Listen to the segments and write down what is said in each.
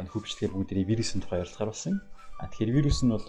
энэ хөвчлөгээ бүгдээ вирусын тухай ярилцгаар болсон. Тэгэхээр вирус нь бол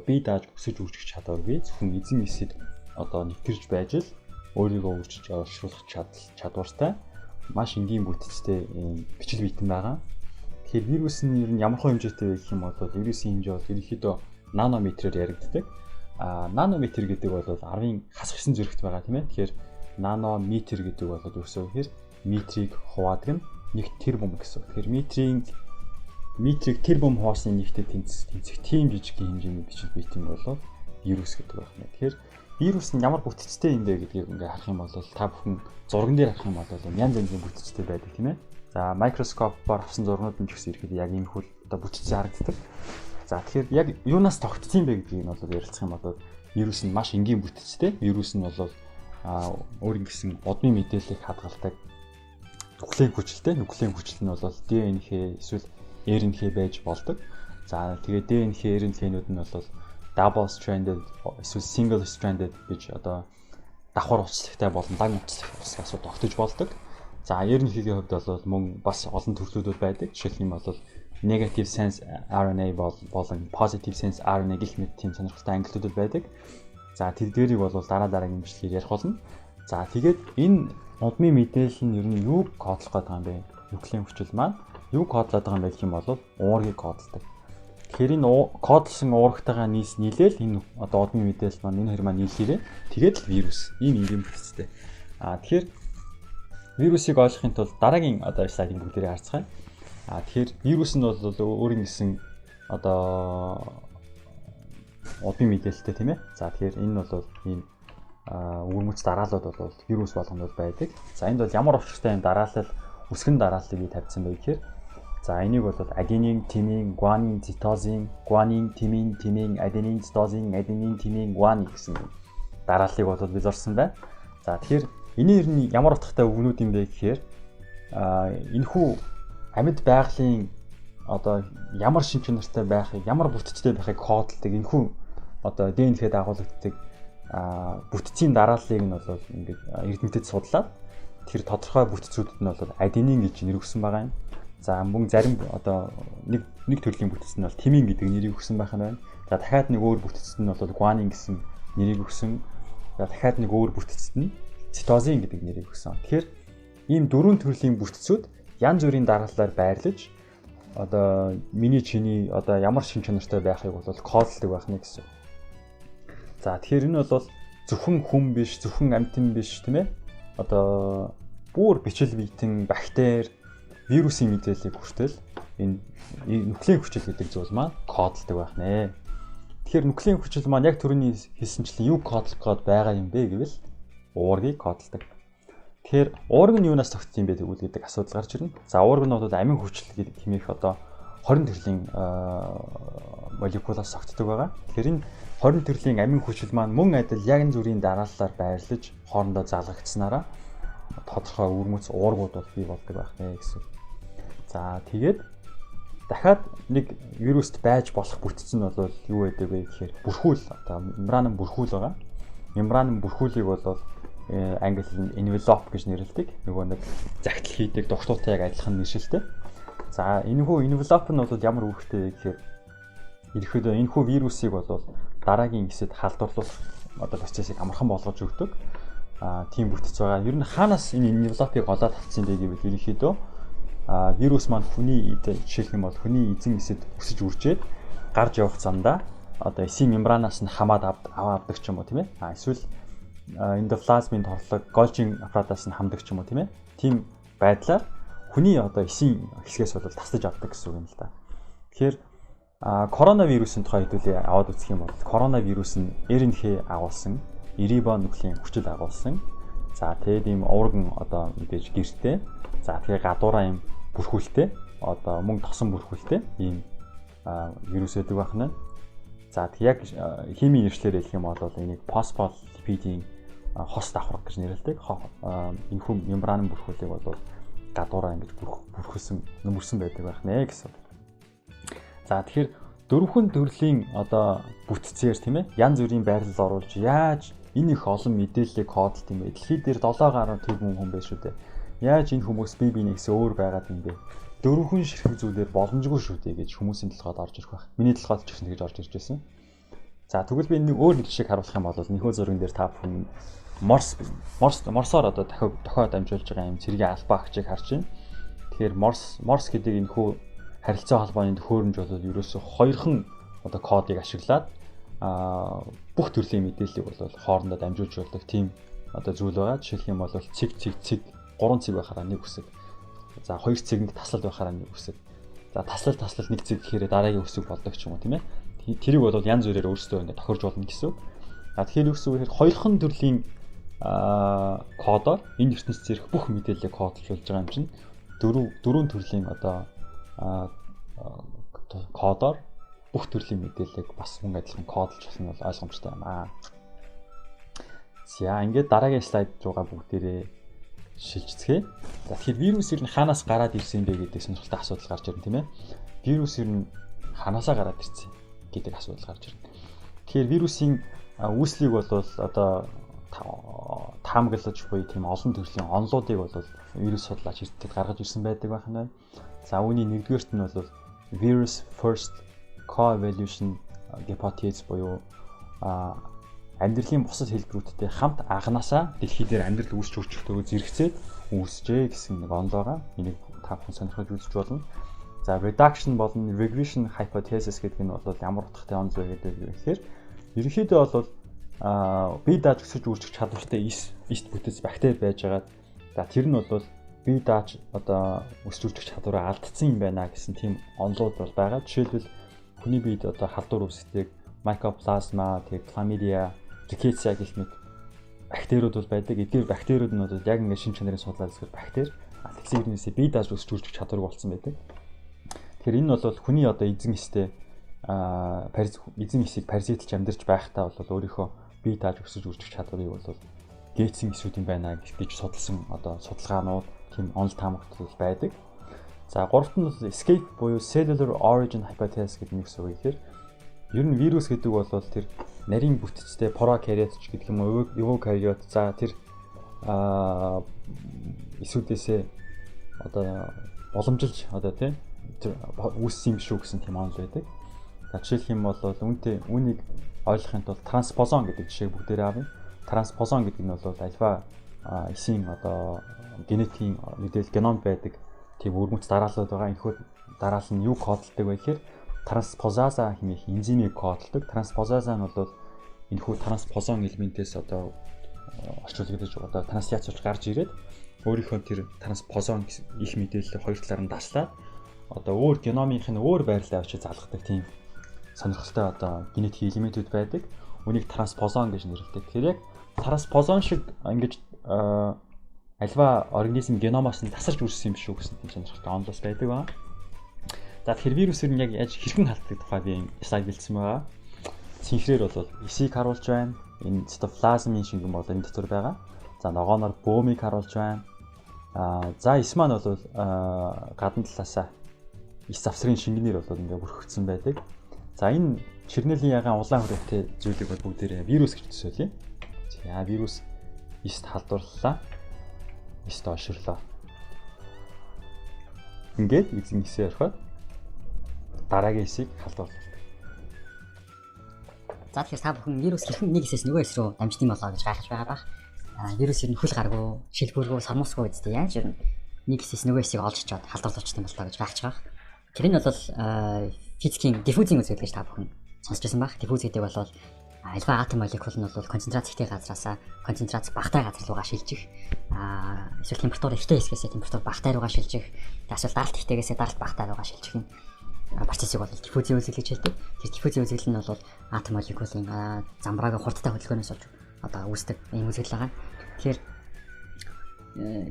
бие дааж өсөж үүсгэж чадваргүй зөвхөн эзэн эсэд нэвтэрж байж л өөрийгөө өөрчилж оршуулах чадвартай маш энгийн бүтцтэй бичил биетэн байгаа. Тэгэхээр вирус нь ер нь ямар хэмжээтэй вэ гэх юм бол вирусын хэмжээ бол ерөнхийдөө нанометрээр яригддаг. Нанометр гэдэг бол 10-ын хасах 9 зэрэгт байгаа тийм ээ. Тэгэхээр нанометр гэдэг бол юусэн гэхээр метрийг хуваадаг нь 1 тэрбум гэсэн. Тэгэхээр метрийг тэрбум хуваасны нэгтэй тэнцэх тийм жижиг хэмжээний бичил биетэн бол вирус гэдэг байна. Тэгэхээр вирус нь ямар бүтцтэй юм бэ гэдгийг ингээ харах юм бол та бүхэн зурган дээр харах юм бол янз янзын бүтцтэй байдаг тийм ээ. За микроскопоор авсан зургууд нь ч гэсэн ирэхэд яг энэ хөл бүтцтэй харагддаг. За тэгэхээр яг юунаас тогтсон юм бэ гэдгийг нь бол ярилцах юм бол вирус нь маш энгийн бүтцтэй. Вирус нь бол өөр ингэсэн удмын мэдээллийг хадгалдаг нүклийн хүчилтэй. Нүклийн хүчил нь бол ДНХ эсвэл РНХ байж болдог. За тэгээд ДНХ, РНХ-нүүд нь бол double stranded эсвэл single stranded гэж давхар уцлагтай болон даг уцлагаас тогтож болдог. За РНХ-ийн хувьд бол мөн бас олон төрлүүдүүд байдаг. Жишээлх юм бол negative sense RNA болон positive sense RNA гэх мэт тийм сонирхолтой ангиллуудад байдаг. За тэдгээрийг бол дараагийн имжлэгээр ярих болно. За тэгээд энэ удмын мэдээлэл нь ер нь юуг кодлох гэдэг юм бэ? Нүклийн хүчил маань юуг кодлоод байгаа юм бэ гэх юм бол уургийг кодладаг. Тэгэхээр энэ кодлсон уургатайгаа нийлээл энэ удмын мэдээлэл маань энэ хоёр маань нийлхээрээ тэгээд л вирус ийм энгийн бүтцтэй. Тэгэхээр вирусыг ойлгохын тулд дараагийн слайдыг бүгдээрээ харцгаая. Тэгэхээр вирус нь бол өөрийн гэсэн удмын мэдээлэлтэй тийм ээ. За тэгэхээр энэ бол ийм өвөрмөц дараалууд бол вирус болгонууд байдаг. За энд бол ямар учиртай юм дараалал өсгөн дарааллыг тавьсан бэ гэхээр за энийг бол аденин, тимин, гуанин, цитозин, гуанин, тимин, аденин, цитозин, аденин, тимин, гуанин гэсэн дарааллыг бол biz орсон байна. За тэгэхээр энэ ер нь ямар утгатай үгнүүд юм бэ гэхээр энэхүү амьд байгалийн ямар шинж чанартай байхыг, ямар бүтцтэй байхыг кодладаг энэхүү ДНХ-д дагуулдаг бүтцийн дарааллыг нь бол ингээд эрдэмтэд судлаад тэр тодорхой бүтцүүдэд нь бол аденин гэж нэр өгсөн байгаа юм. За мөн зарим нэг төрлийн бүтц нь бол тимин гэдэг нэрийг өгсөн байх нь байна. За дахиад нэг өөр бүтцэд нь бол гуанин гэсэн нэрийг өгсөн. За дахиад нэг өөр бүтцэд нь цитозин гэдэг нэрийг өгсөн. Тэгэхээр ийм дөрвөн төрлийн бүтцүүд янз бүрийн дарааллаар байрлаж миний чиний ямар шинж чанартай байхыг бол кодладаг байх нь гэсэн. За тэгэхээр энэ бол зөвхөн хүн биш, зөвхөн амьтан биш тийм ээ. Бүр бичил биетэн, бактери, вирусын мэдээллийг хүртэл энэ нүклийн хүчил гэдэг зүйл маань кодладаг байх нэ. Тэгэхээр нүклийн хүчил маань яг түрүүний хэлсэнчлэн юу кодлох гээд байгаа юм бэ гэвэл уургийг кодладаг. Тэгэхээр уург нь юунаас тогтсон юм бэ гэдэг асуудал гарч ирнэ. За уург нь бол амин хүчил гэдэг хэмээх 20 төрлийн молекулаас тогтдог байгаа. Тэгэхээр энэ 20 төрлийн амин хүчил маань мөн адил ягн зүрийн дарааллаар байрлаж хоорондоо залгагдсанараа тодорхой өвөрмөц уургууд бол бий болдог байх нэ гэсэн. За тэгээд дахиад нэг вируст байж болох бүтц нь бол юу байдаг вэ гэхээр бүрхүүл мембранын бүрхүүл байгаа. Мембранын бүрхүүлийг бол англи хэлээр envelope гэж нэрлэдэг. Нөгөө нэг загтал хийдэг доктортой яг адилхан нэршилтэй. За энэхүү envelope нь бол ямар үүрэгтэй вэ гэхээр ерөөхдөө энэхүү вирусыг бол дараагийн хэсэд халдварлуулах процессыг амархан болгож өгдөг. Тийм бүтц байгаа. Ер нь хаанаас энэ envelope-ыг олоод авсан бэ гэвэл ерөөхдөө вирус маань хүний жишээлх юм бол хүний эзэн эсэд өсөж үржээд гарч явах замдаа эсийн мембранаас нь хамаад авдаг ч юм уу тийм ээ. Эсвэл эндоплазмын торлог Golgi аппаратаас нь хамдаг ч юм уу тийм ээ. Тийм байдлаар хүний эсийн хэсгээс бол тасдаж авдаг гэсэн үг юм л да. Тэгэхээр коронавирусын тухай хэдүүлээ аваад үзэх юм бол коронавирус нь РНХ агуулсан, рибонуклеин хүчил агуулсан. За тэгээд ийм уурган мэдээж гэртэй. За тэгэхээр гадуураа ийм бүрхүүлтэй мөн тосон бүрхүүлтэй ийм вирус байдаг байна. За тэг яг химийн нэршлэр хэлэх юм бол энийг фосфолипидийн хос давхар гэж нэрлэдэг. Энэхүү мембранын бүрхүүлийг бол гадуураа ингэж бүрхүүлсэн нөмөрсөн байдаг байх нэ гэсэн. За тэгэхээр дөрвөн төрлийн бүтцээр тийм ээ янз бүрийн байрлал оруулж яаж энэ их олон мэдээллийг кодолт юм бэ? Дэлхийд дээр 7 гаруй тэрбум хүн байна шүү дээ. Яаж энэ хүмүүс бие биенээсээ өөр байгаад юм бэ? дөрвөн ширхэг зүйлээр боломжгүй шүү дээ гэж хүмүүсийн толгойд орж ирэх байх. Миний толгойд ч гэсэн тэгж орж ирж байсан. За тэгвэл би нэг өөр нэг жишээг харуулах юм бол нөхөө зургийн дээр та бүхэн морсоор одоо дохиод дамжуулж байгаа юм цэргийн албаа агчийг харж байна. Тэгэхээр морс гэдэг энэ хүү харилцаа холбооны төхөөрөмж бол ерөөсөө хоёрхан одоо кодыг ашиглаад бүх төрлийн мэдээллийг бол хоорондоо дамжуулж болдог тийм одоо зүйл байгаа. Жишээлх юм бол цэг 3 цэг байхаараа нэг үсэг. За 2 цэгэнд таслал байхаараа нэг үсэг. За таслал нэг цэг гэхээр дараагийн үсэг болдог ч юм уу тийм ээ. Тэрийг бол янз бүрээр өөрсдөө ингэ тохирж болно гэсэн үг. Тэгэхээр юу гэсэн үг вэ? Хоёрхан төрлийн кодоор энэ ертөнцийн зэрэг бүх мэдээллийг кодолж байгаа юм чинь дөрвөн төрлийн одоо кодоор бүх төрлийн мэдээллийг бас мөн адилхан кодолж болох нь бол ойлгомжтой юм аа. За ингээд дараагийн слайд руугаа бүгдээрээ шилжцгээе. За тэгэхээр вирус ер нь хаанаас гараад ирсэн бэ гэдэг сонирхолтой асуудал гарч ирнэ тийм ээ. Вирус ер нь ханаасаа гараад ирсэн гэдэг асуудал гарч ирнэ. Тэгэхээр вирусын үүслийг бол одоо таамаглаж буй тийм олон төрлийн онолуудыг бол вирус судлаач эрдэмтэд гаргаж ирсэн байдаг байх нь байна. За үүний нэгдүгээрт нь бол virus first co-evolution hypothesis буюу амьдралын бусад хэлбэрүүдтэй хамт анханасаа дэлхий дээр амьдрал үүсч өөрчлөлтөө зэрэгцээд үүсжээ гэсэн нэг онол байгаа. Энийг та бүхэн сонирхож үзэж болно. За reduction болон regression hypothesis гэдэг нь бол ямар утгатай онол вэ гэдэг нь ихээр ерөнхийдөө бол бие дааж өсөж үүсгэх чадвартай эст бүтэц бактери байж байгаа. За тэр нь бол бие дааж одоо өсөж үүсгэх чадвараа алдсан юм байна гэсэн тийм онолууд бол байгаа. Жишээлбэл хүний биед одоо халдвар үүсдэг mycoplasma, тэгээд chlamydia, rickettsia гэх мэт бактериуд бол байдаг. Эдгээр бактериуд нь бол яг ингээд шин чанарын судлаад үзэхээр бактери тэгсэрнээсээ бие дааж өсөж үүсгэх чадварыг олцсон байдаг. Тэгэхээр энэ бол хүний одоо эзэн эстэй эзэн эсийг паразитлж амьдарч байхдаа бол өөрийнхөө бие дааж өсөж үүсгэх чадварыг бол гээцсэн эсүүд юм байна гэж судалсан одоо судалгаанууд тийм онол таамагтал байдаг. За гуравт нь бол escape буюу cellular origin hypothesis гэдэг нэг үг ихээр ер нь вирус гэдэг бол тэр нарийн бүтэцтэй прокариот ч гэдэг юм уу эвокариот за тэр эсүүдээсээ одоо боломжилж одоо тийм тэр үүссэн юм шүү гэсэн тийм онол байдаг. За жишээлх юм бол үүнийг ойлгохын тулд транспозон гэдэг жишээг бүгдээрээ авъя. Транспозон гэдэг нь бол альфа эсийн одоо генетикийн мэдээлэл геном байдаг тийм өрмөц дараалал байгаа. Энэхүү дараалал нь юу кодолдог вэ гэхээр транспозаза хэмээх энзимийг кодолдог. Транспозаза нь бол энэхүү транспозон элементээс одоо орчуулагдаж одоо трансляцуулж гарч ирээд өөрийнхөө тэр транспозон их мэдээлэлийг хоёр талаар нь даслаад одоо өөр геномынх нь өөр байрлал авчиж залгадаг тийм сонирхолтой одоо генетик элементүүд байдаг. Үнийг транспозон гэж нэрлэдэг. Тэгэхээр яг транспозон шиг ингэж альва организм геномоос нь тасарч үүссэн юм шүү гэсэн тийм сонирхолтой онолос байдаг ба. За тэгэхээр вирусээр нь яг яаж хэрхэн халддаг тухай би слайд бэлдсэн байгаа. Цэнхрээр бол эсийг харуулж байна. Энэ цитоплазмын шингэн бол энэ дотор байгаа. За ногооноор бөөмийг харуулж байна. За эс маань бол гадна талаасаа эс завсрын шингэнээр бол ингээ бүрхэгдсэн байдаг. За энэ чирнэлийн ягаан улаан хүрээтэй зүйлийг бол бүгдээрээ вирус гэж төсөөлье. За вирус эст халдварлаа. Эст оширлоо. Ингээд эзэн эсээ орхиод дараагийн эсийг халдварлаа. За тэгэхээр та бүхэн вирус хэрхэн нэг эсээс нөгөө эс рүү дамжд юм болоо гэж гайхаж байгаа бах. Вирус ер нь хөл гаргүй, шилбүргүй, сармусгүй үстэй яаж ер нь нэг эсээс нөгөө эсийг олж чад халдварлуулчих юм болоо гэж гайхаж байгаа. Тэр нь бол физикийн диффузийн үзэгдэл гэж та бүхэн сонсч байсан бах. Диффуз гэдэг бол альфа атом молекул нь бол концентрац ихтэй газраас концентрац багатай газар руугаа шилжих. Эсвэл температур ихтэй хэсгээс температур багатай руугаа шилжих. Эсвэл даралт ихтэйгээс даралт багатай руугаа шилжих юм. Процессыг бол диффузийн үзэгдэл гэж хэлдэг. Тэр диффузийн үзэгдэл нь бол атом молекулын замбрааг хурдтай хөдөлгөөнөөс олж одоо үүсдэг юм үзэгдэл байгаа. Тэгэхээр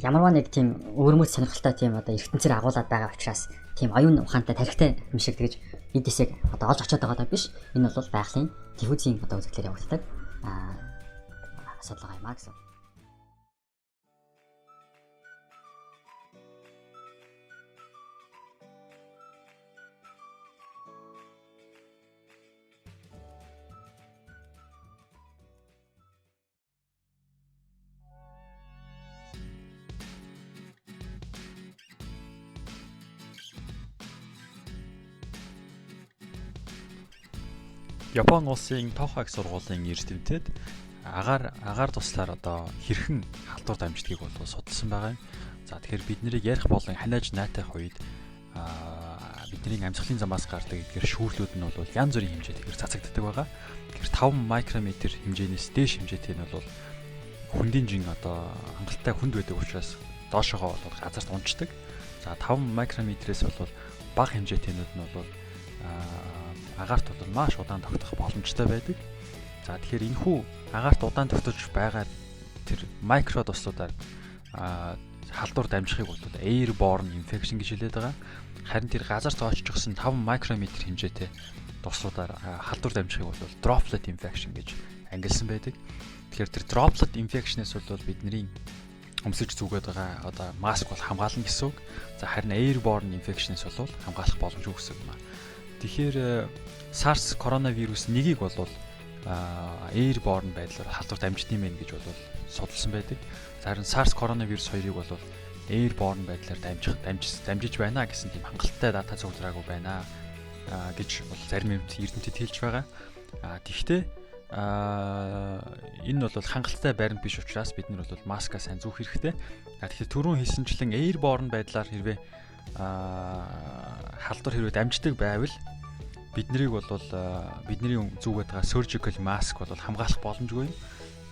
ямарваа нэг тийм өвөрмөц сонирхолтой тийм одоо ертөнцөөр агуулад байгаа учраас тийм оюун ухаантай тарихтай юм шиг тэгж эд эсэг одоо олж очиод байгаа даа биш. Энэ бол байгалийн диффузийн одоо үзэгдлээр явагддаг асуудал юм аа гэсэн. Японы улсын Тохио их сургуулийн эрдэмтэд агаар туслаар одоо хэрхэн халдвар дамждгийг бол судалсан байгаа юм. За тэгэхээр бид нарыг ярих болон ханиаж найтах үед бидний амьсгалын замаас гардаг эдгээр шүүрлүүд нь бол янз бүрийн хэмжээтэйгээр цацагддаг байгаа. Тэгэхээр 5 микрометр хэмжээнээс дээш хэмжээтэй нь бол хүндийн жин одоо хангалттай хүнд байдаг учраас доошогоо бол газарт унцдаг. За 5 микрометрээс бол бага хэмжээтэйнүүд нь бол агаарт бол маш удаан тогтох боломжтой байдаг. За тэгэхээр энэхүү агаарт удаан тогтож байгаа тэр микро туслуудаар халдвар дамжихыг бол airborne infection гэж хэлээд байгаа. Харин тэр газарт очижсэн 5 микрометр хэмжээтэй туслуудаар халдвар дамжихыг бол droplet infection гэж ангилсан байдаг. Тэгэхээр тэр droplet infection-ээс бол бидний өмсөж зүгээд байгаа одоо маск бол хамгаална гэсэн үг. За харин airborne infection-ээс бол хамгаалах боломжгүй гэсэн юм аа. Тэгэхээр SARS коронавирус 1-ийг бол airborne байдлаар халдвар дамжт юм байна гэж бол судалсан байдаг. Харин SARS коронавирус 2-ыг бол airborne байдлаар дамжиж байна гэсэн тийм хангалттай дата цуглараагүй байна гэж бол зарим эрдэмтэд хэлж байгаа. Тэгэхдээ энэ бол хангалттай баримт биш учраас бид нар бол маска сайн зүүх хэрэгтэй. Тэгэхээр түрүүн хэлсэнчлэн airborne байдлаар хэрвээ халдвар хэрвээ дамждаг байвал бидний зүгээд байгаа surgical mask бол хамгаалах боломжгүй юм.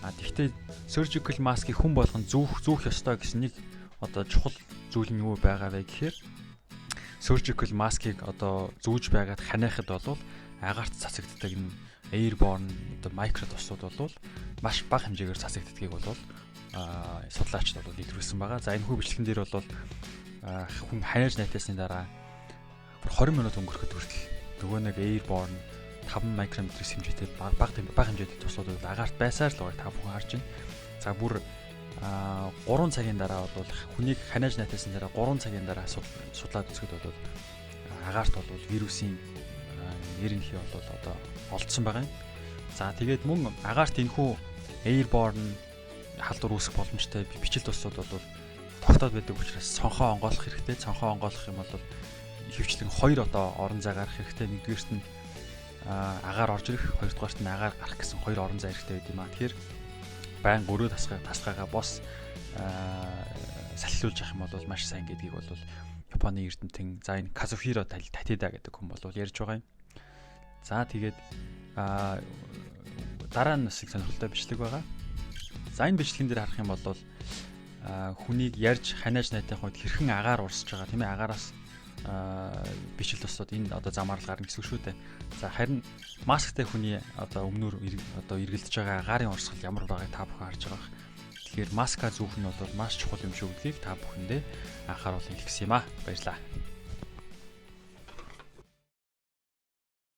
Тэгэхдээ surgical mask-ийг хүн болгон зүүх ёстой гэсэн нэг одоо чухал зүйл нь юу байгаа вэ гэхээр surgical mask-ийг одоо зүүж байгаад ханиахад бол агаарт цацагддаг энэ airborne одоо micro туслууд бол маш бага хэмжээгээр цацагддгийг бол судлаачид бол илрүүлсэн байгаа. За энэ хүү бичлэгэн дээр бол хүн ханиаж найтасны дараа 20 минут өнгөрөхөд хүртэл нөгөө нэг airborne 5 микрометрээс хэмжээтэй бага хэмжээтэй туслууд бол агаарт байсаар л байгааг та бүхэн харж байна. За бүр 3 цагийн дараа бол хүнийг ханиаж найтасны дараа 3 цагийн дараа судлаад үзэхэд бол агаарт бол вирусын нэрнийхээ бол одоо олдсон байгаа юм. За тэгээд мөн агаарт энэхүү airborne халдвар үүсэх боломжтой бичил туслууд бол тогтоод байдаг учраас цонхоо онгойлох хэрэгтэй. Цонхоо онгойлох юм бол хөвчлэн 2 одоо орон зай гарах хэрэгтэй. Нэгдүгээрт нь агаар орж ирэх, хоёрдугаарт нь агаар гарах гэсэн 2 орон зай хэрэгтэй байд юм аа. Тэгэхээр байнга өрөө тасгаагаа бос салхилуулж явах юм бол маш сайн гэдгийг бол Японы эрдэмтэн за энэ Казухиро Татида гэдэг хүн бол ярьж байгаа юм. За тэгээд дараа нь нэг сонирхолтой бичлэг байгаа. За энэ бичлэгэн дээр харах юм бол хүнийг ярьж ханиаж найтах үед хэрхэн агаар урсж байгаа тийм ээ, агаараас бичил туслууд энэ одоо замаар л гарна гэсэн шүү дээ. За харин масктай хүний одоо өмнөр одоо эргэлдэж байгаа агаарын урсгал ямар байгааг та бүхэн харж байгаа. Тэгэхээр маска зүүх нь бол маш чухал юм шүү гэдгийг та бүхэндээ анхааруулъя гэсэн юм аа. Баярлалаа.